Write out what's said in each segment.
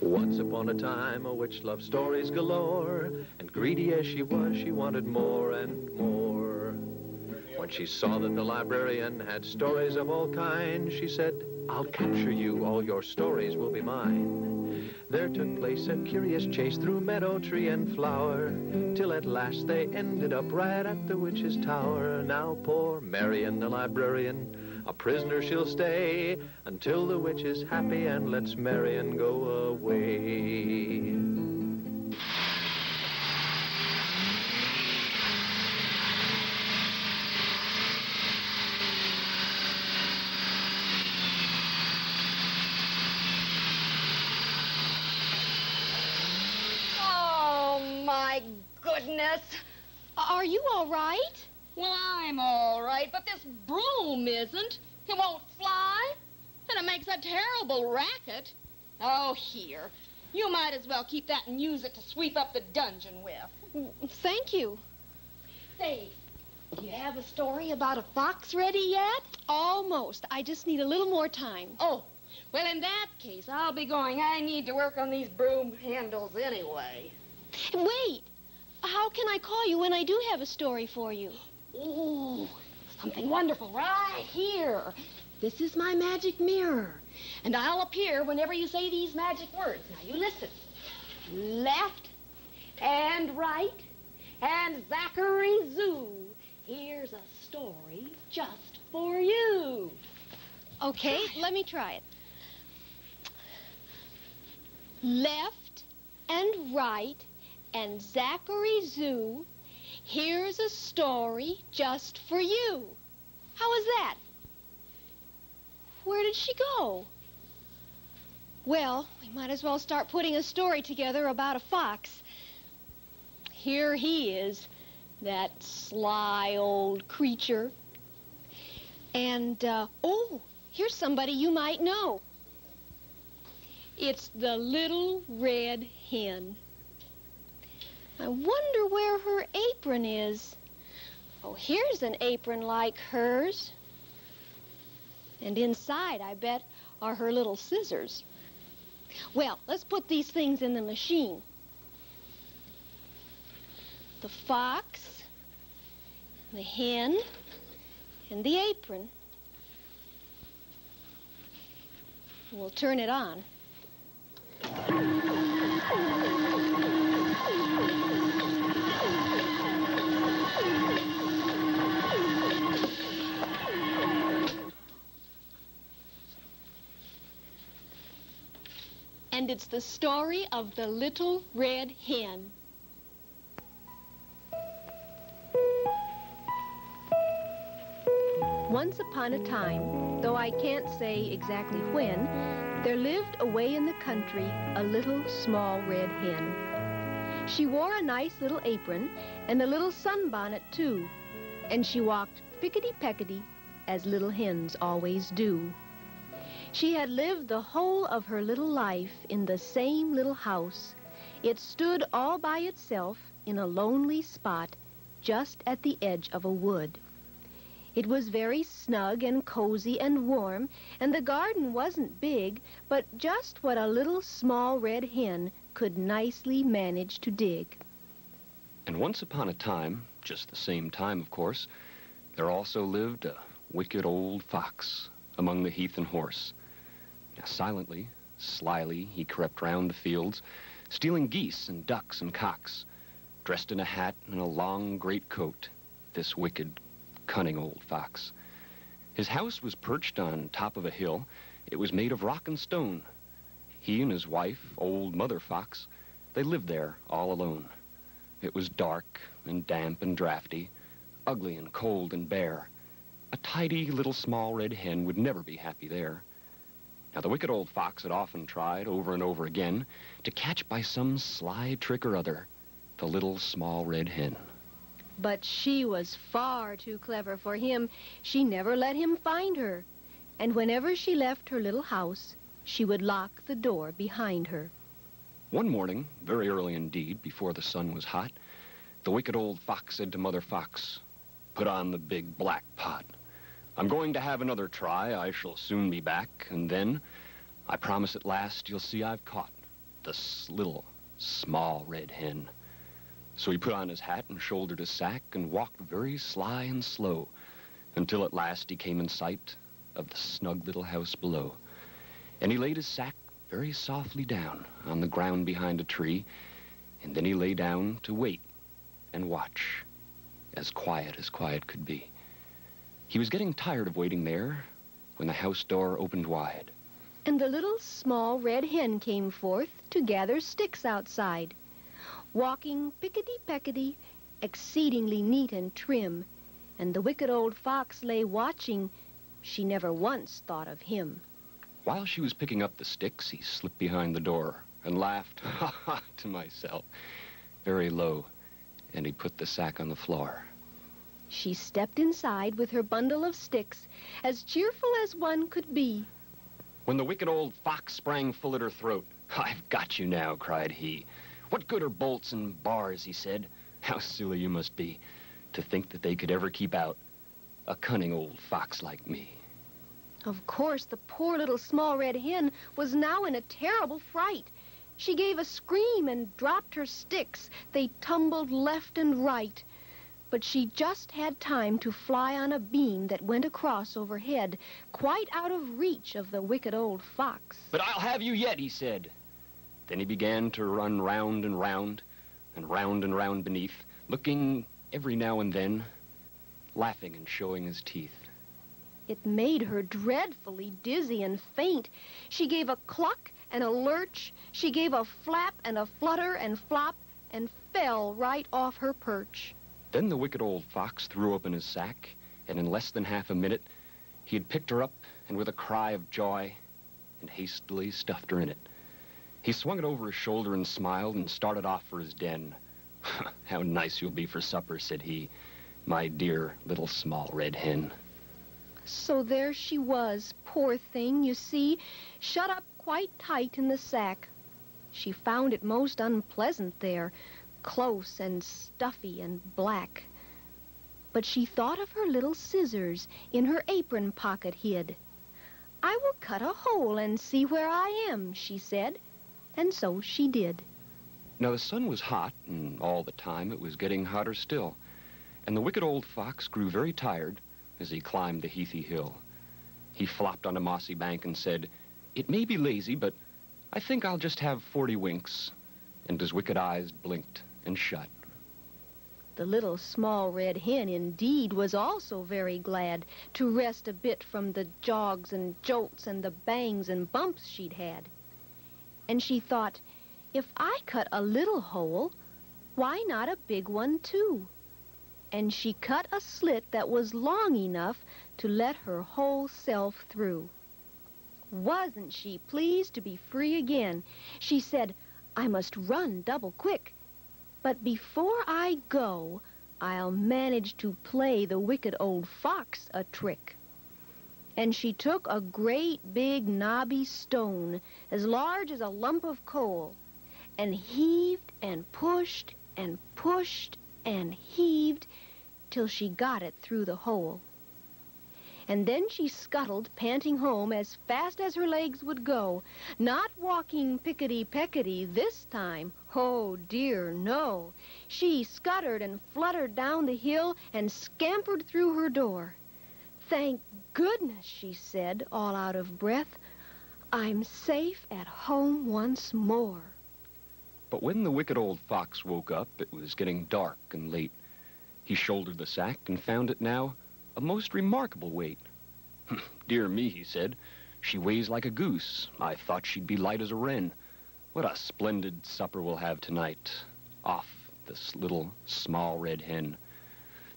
Once upon a time, a witch loved stories galore, and greedy as she was, she wanted more and more. When she saw that the librarian had stories of all kinds, she said, "I'll capture you, all your stories will be mine." There took place a curious chase through meadow, tree, and flower, till at last they ended up right at the witch's tower. Now poor Marian, the librarian, a prisoner she'll stay, until the witch is happy and lets Marian go away. Oh, my goodness. Are you all right? Well, I'm all right, but this broom isn't. It won't fly, and it makes a terrible racket. Oh, here. You might as well keep that and use it to sweep up the dungeon with. Thank you. Say, do you have a story about a fox ready yet? Almost. I just need a little more time. Oh, well, in that case, I'll be going. I need to work on these broom handles anyway. Wait. How can I call you when I do have a story for you? Ooh, something wonderful right here. This is my magic mirror, and I'll appear whenever you say these magic words. Now, you listen. Left and right and Zachary Zoo. Here's a story just for you. Okay, let me try it. Left and right and Zachary Zoo. Here's a story just for you. How was that? Where did she go? Well, we might as well start putting a story together about a fox. Here he is, that sly old creature. And, oh, here's somebody you might know. It's the little red hen. I wonder where her apron is. Oh, here's an apron like hers. And inside, I bet, are her little scissors. Well, let's put these things in the machine. The fox, the hen, and the apron. We'll turn it on. And it's the story of the little red hen. Once upon a time, though I can't say exactly when, there lived away in the country a little small red hen. She wore a nice little apron and a little sunbonnet, too, and she walked pickety-peckety, as little hens always do. She had lived the whole of her little life in the same little house. It stood all by itself in a lonely spot just at the edge of a wood. It was very snug and cozy and warm, and the garden wasn't big, but just what a little small red hen could nicely manage to dig. And once upon a time, just the same time, of course, there also lived a wicked old fox among the heath and horse. Now, silently, slyly, he crept round the fields, stealing geese and ducks and cocks, dressed in a hat and a long great coat, this wicked, cunning old fox. His house was perched on top of a hill. It was made of rock and stone. He and his wife, old Mother Fox, they lived there all alone. It was dark and damp and drafty, ugly and cold and bare. A tidy little small red hen would never be happy there. Now, the wicked old fox had often tried over and over again to catch by some sly trick or other the little small red hen. But she was far too clever for him. She never let him find her. And whenever she left her little house, she would lock the door behind her. One morning, very early indeed, before the sun was hot, the wicked old fox said to Mother Fox, "Put on the big black pot. I'm going to have another try. I shall soon be back, and then, I promise at last, you'll see I've caught the little, small red hen. So he put on his hat and shouldered his sack and walked very sly and slow until at last he came in sight of the snug little house below. And he laid his sack very softly down on the ground behind a tree, and then he lay down to wait and watch, as quiet could be. He was getting tired of waiting there when the house door opened wide. And the little small red hen came forth to gather sticks outside, walking pickety-peckety, exceedingly neat and trim, and the wicked old fox lay watching. She never once thought of him. While she was picking up the sticks, he slipped behind the door and laughed, ha ha, to myself, very low, and he put the sack on the floor. She stepped inside with her bundle of sticks, as cheerful as one could be. When the wicked old fox sprang full at her throat, "I've got you now," cried he. "What good are bolts and bars?" he said. "How silly you must be to think that they could ever keep out a cunning old fox like me." Of course, the poor little small red hen was now in a terrible fright. She gave a scream and dropped her sticks. They tumbled left and right. But she just had time to fly on a beam that went across overhead, quite out of reach of the wicked old fox. "But I'll have you yet," he said. Then he began to run round and round, and round and round beneath, looking every now and then, laughing and showing his teeth. It made her dreadfully dizzy and faint. She gave a cluck and a lurch. She gave a flap and a flutter and flop, and fell right off her perch. Then the wicked old fox threw open his sack, and in less than half a minute, he had picked her up, and with a cry of joy, and hastily stuffed her in it. He swung it over his shoulder and smiled and started off for his den. "How nice you'll be for supper," said he, "my dear little small red hen." So there she was, poor thing, you see, shut up quite tight in the sack. She found it most unpleasant there, close and stuffy and black. But she thought of her little scissors in her apron pocket hid. "I will cut a hole and see where I am," she said, and so she did. Now the sun was hot, and all the time it was getting hotter still, and the wicked old fox grew very tired as he climbed the heathy hill. He flopped on a mossy bank and said, "It may be lazy, but I think I'll just have 40 winks," and his wicked eyes blinked and shut. The little small red hen indeed was also very glad to rest a bit from the jogs and jolts and the bangs and bumps she'd had. And she thought, if I cut a little hole, why not a big one too? And she cut a slit that was long enough to let her whole self through. Wasn't she pleased to be free again? She said, "I must run double quick. But before I go, I'll manage to play the wicked old fox a trick." And she took a great big knobby stone, as large as a lump of coal, and heaved and pushed and pushed and heaved till she got it through the hole. And then she scuttled, panting home as fast as her legs would go, not walking pickety-peckety this time. Oh, dear, no. She scuttered and fluttered down the hill and scampered through her door. "Thank goodness," she said, all out of breath, "I'm safe at home once more." But when the wicked old fox woke up, it was getting dark and late. He shouldered the sack and found it now a most remarkable weight. "Dear me," he said, "she weighs like a goose. I thought she'd be light as a wren. What a splendid supper we'll have tonight off this little small red hen."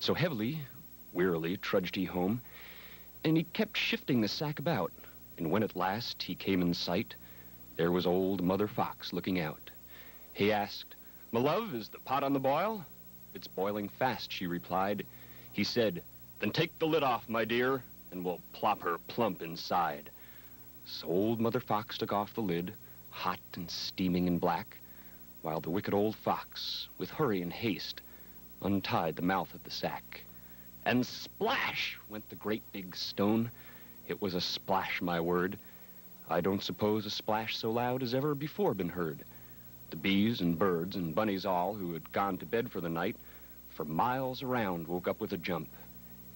So heavily, wearily trudged he home, and he kept shifting the sack about. And when at last he came in sight, there was old Mother Fox looking out. He asked, "My love, is the pot on the boil?" "It's boiling fast," she replied. He said, "Then take the lid off, my dear, and we'll plop her plump inside." So old Mother Fox took off the lid, hot and steaming and black, while the wicked old fox, with hurry and haste, untied the mouth of the sack. And splash went the great big stone. It was a splash, my word. I don't suppose a splash so loud has ever before been heard. The bees and birds and bunnies all who had gone to bed for the night for miles around woke up with a jump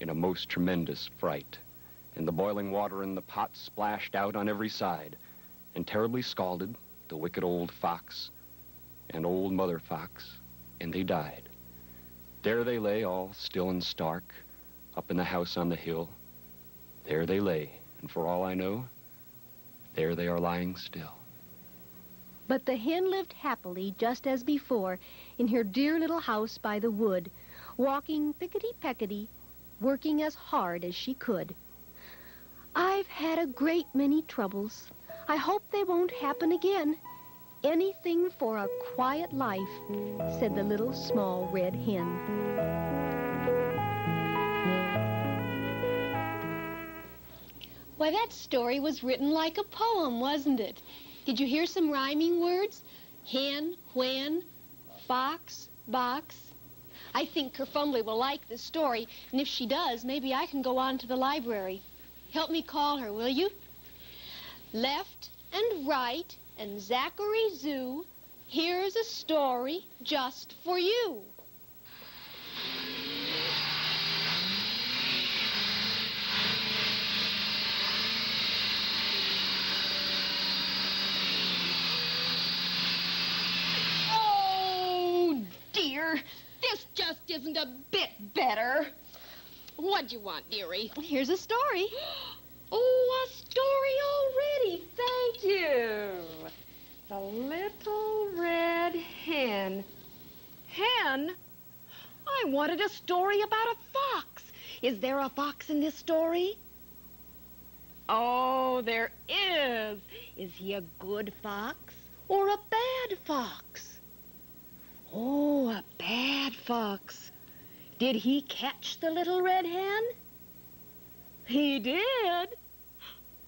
in a most tremendous fright. And the boiling water in the pot splashed out on every side and terribly scalded the wicked old fox and old Mother Fox, and they died. There they lay, all still and stark, up in the house on the hill. There they lay, and for all I know, there they are lying still. But the hen lived happily, just as before, in her dear little house by the wood, walking pickety-peckety, working as hard as she could. I've had a great many troubles. I hope they won't happen again. Anything for a quiet life, said the little small red hen. Why, that story was written like a poem, wasn't it? Did you hear some rhyming words? Hen, when, fox, box. I think Kerfumbly will like this story, and if she does, maybe I can go on to the library. Help me call her, will you? Left and right and Zachary Zoo, here's a story just for you. Oh, dear. This just isn't a bit better. What'd you want, dearie? Here's a story. Oh, a story already. Thank you. The Little Red Hen. Hen? I wanted a story about a fox. Is there a fox in this story? Oh, there is. Is he a good fox or a bad fox? Oh, a bad fox. Did he catch the Little Red Hen? He did.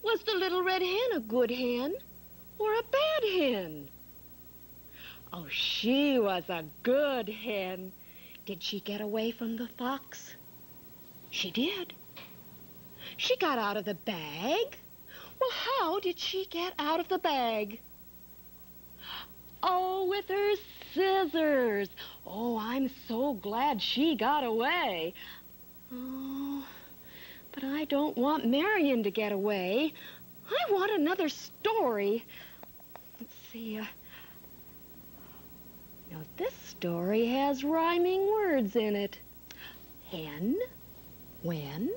Was the Little Red Hen a good hen or a bad hen? Oh, she was a good hen. Did she get away from the fox? She did. She got out of the bag. Well, how did she get out of the bag? Oh, with her scissors. Oh, I'm so glad she got away. Oh, but I don't want Marion to get away. I want another story. Let's see. Now, this story has rhyming words in it. Hen, when,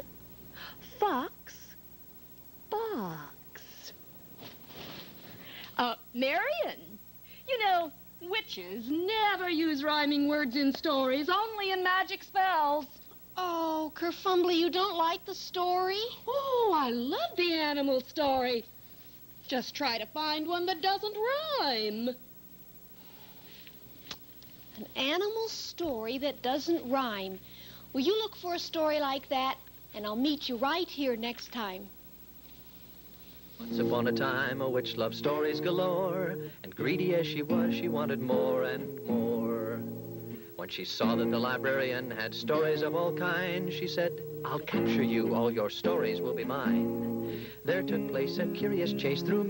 fox, box. Marion, you know, witches never use rhyming words in stories, only in magic spells. Oh, Kerfumbly, you don't like the story? Oh, I love the animal story. Just try to find one that doesn't rhyme. An animal story that doesn't rhyme. Will you look for a story like that? And I'll meet you right here next time. Once upon a time, a witch loved stories galore, and greedy as she was, she wanted more and more. When she saw that the librarian had stories of all kinds, she said, "I'll capture you, all your stories will be mine." There took place a curious chase through